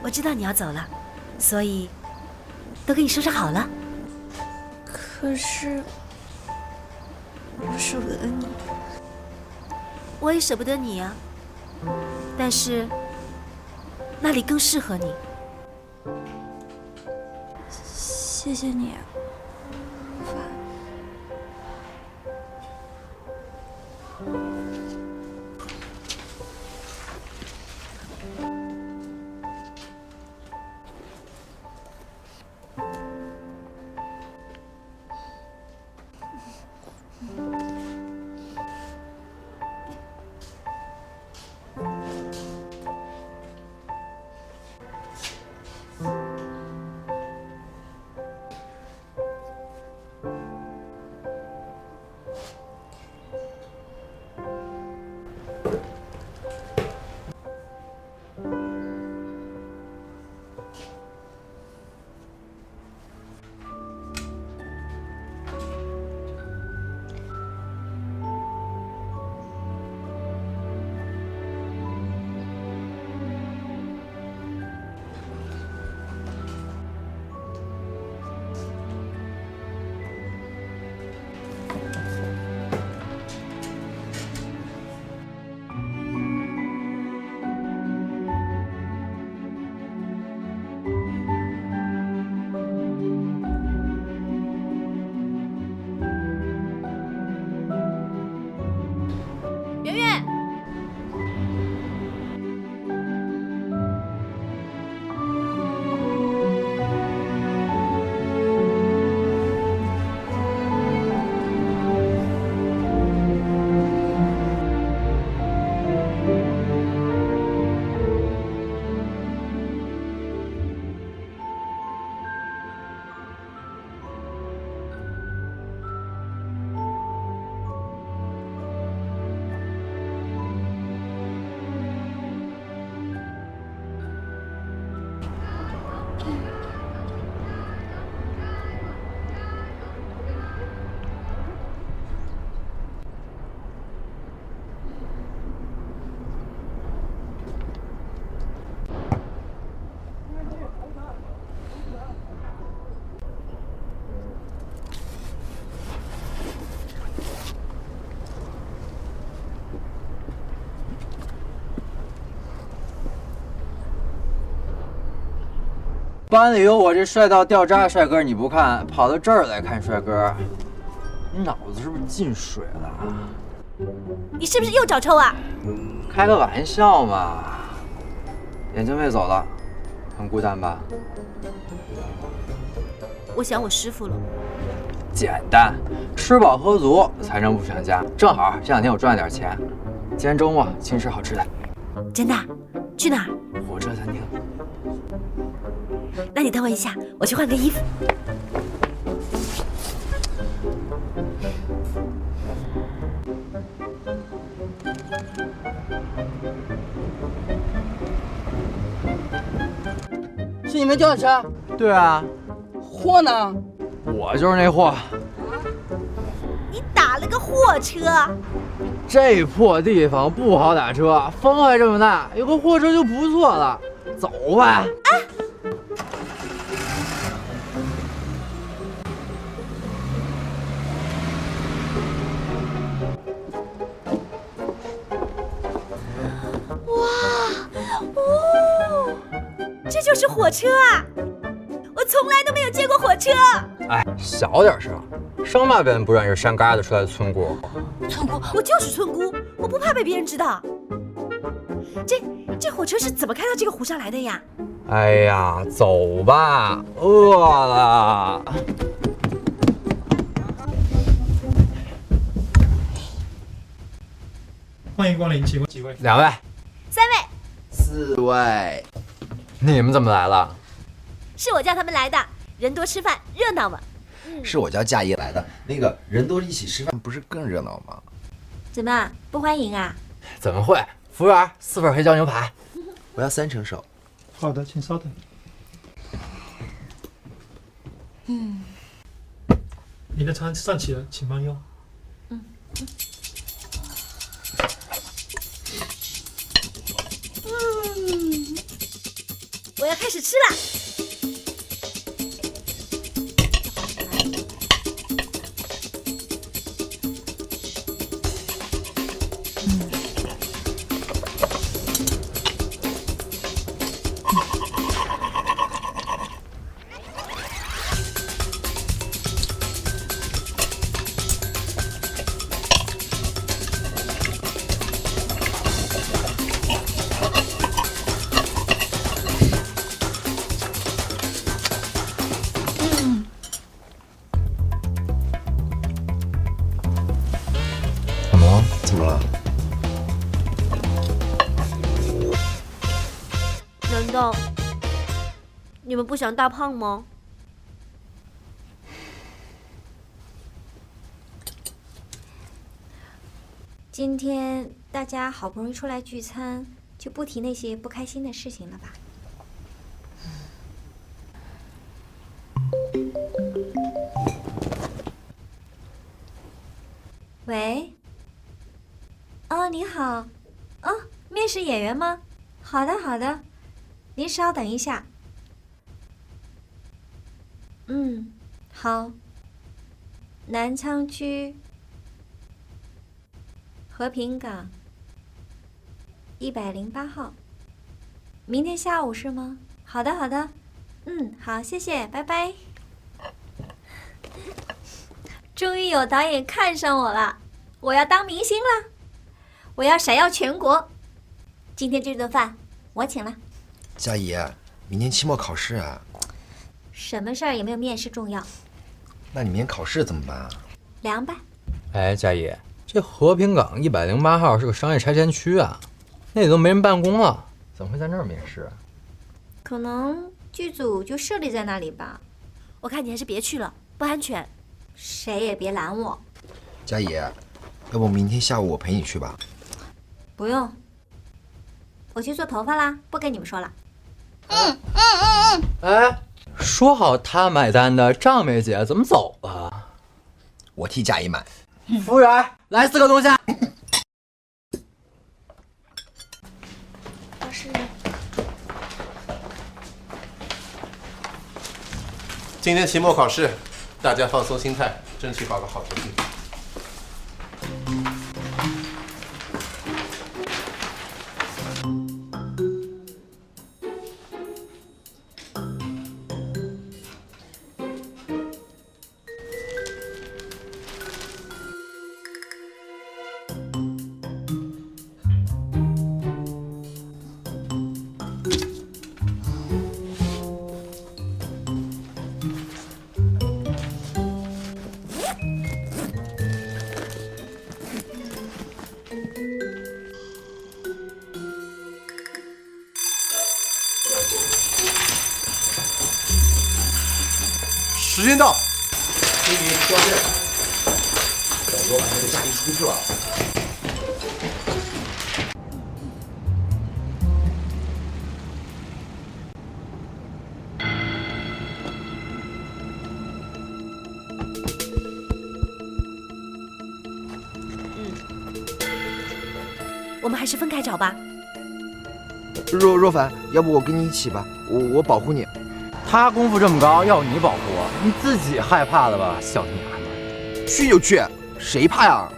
我知道你要走了，所以都给你收拾好了。可是我舍不得你。我也舍不得你啊，但是那里更适合你。谢谢你啊，凡。圆圆，班里有我这帅到掉渣的帅哥你不看，跑到这儿来看帅哥，你脑子是不是进水了？你是不是又找抽啊？开个玩笑嘛。眼镜妹走了，很孤单吧？我想我师傅了。简单，吃饱喝足才能不想家。正好这2天我赚了点钱，今天周末请你吃好吃的。真的？去哪儿？火车餐厅。那你等我一下，我去换个衣服。是你们叫的车？对啊，货呢？我就是那货。你打了个货车？这破地方不好打车，风还这么大，有个货车就不错了。走吧。这就是火车啊！我从来都没有见过火车。哎，小点声，生怕别人不认识山嘎子出来的村姑。村姑，我就是村姑，我不怕被别人知道。这火车是怎么开到这个湖上来的呀？哎呀，走吧，饿了。欢迎光临，请问几位？2位。3位。4位。你们怎么来了？是我叫他们来的，人多吃饭热闹嘛。是我叫夏夜来的，那个人多一起吃饭不是更热闹吗？怎么不欢迎啊？怎么会？服务员，4份黑椒牛排。我要3成熟。好的，请稍等。你的餐上齐了，请慢用。我要开始吃啦！怎么了？怎么了？难道你们不想大胖吗？今天大家好不容易出来聚餐，就不提那些不开心的事情了吧？喂？哦，你好。哦，面试演员吗？好的，好的。您稍等一下。好。南昌区和平港108号。明天下午是吗？好的，好的。好，谢谢，拜拜。终于有导演看上我了，我要当明星了，我要闪耀全国。今天这顿饭我请了。佳怡，明天期末考试啊，什么事儿也没有面试重要。那你明天考试怎么办啊？凉拌。哎，佳怡，这和平港108号是个商业拆迁区啊，那里都没人办公了，怎么会在那儿面试？可能剧组就设立在那里吧。我看你还是别去了，不安全。谁也别拦我。佳怡，要不明天下午我陪你去吧？不用，我去做头发啦，不跟你们说了。哎，说好他买单的，账没结，怎么走了？我替佳怡买。服务员，来4个龙虾。老师，今天期末考试，大家放松心态，争取考个好成绩。时间到，经理交卷。我把那个佳怡出去了。我们还是分开找吧。若凡，要不我跟你一起吧，我保护你。他功夫这么高，要你保护，你自己害怕了吧，小娘们？去就去，谁怕呀？